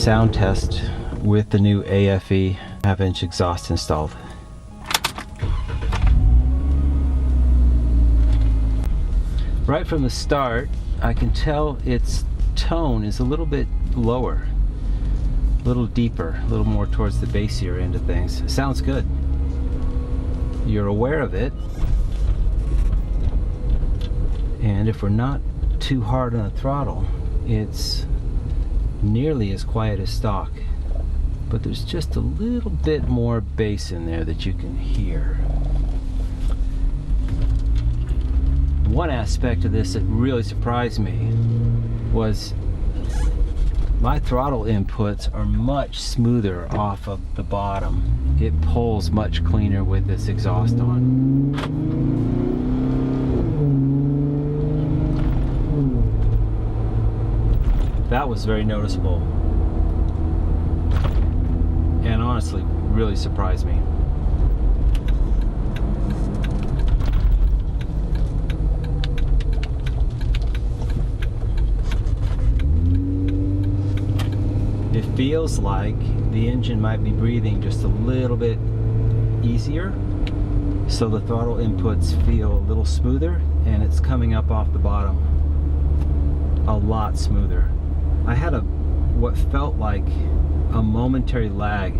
sound test with the new AFE half-inch exhaust installed. Right from the start, I can tell its tone is a little bit lower, a little deeper, a little more towards the bassier end of things. Sounds good. You're aware of it, and if we're not too hard on the throttle, it's nearly as quiet as stock, but there's just a little bit more bass in there that you can hear. One aspect of this that really surprised me was my throttle inputs are much smoother off of the bottom. It pulls much cleaner with this exhaust on. That was very noticeable, and honestly really surprised me. It feels like the engine might be breathing just a little bit easier, so the throttle inputs feel a little smoother, and it's coming up off the bottom a lot smoother. I had what felt like a momentary lag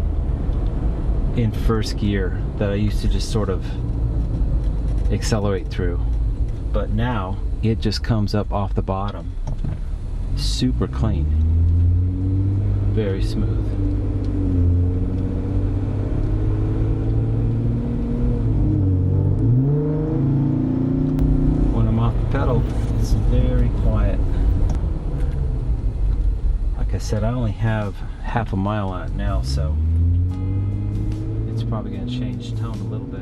in first gear that I used to just sort of accelerate through, but now it just comes up off the bottom super clean, very smooth. When I'm off the pedal, it's very quiet. Like I said, I only have half a mile on it now, so it's probably going to change tone a little bit.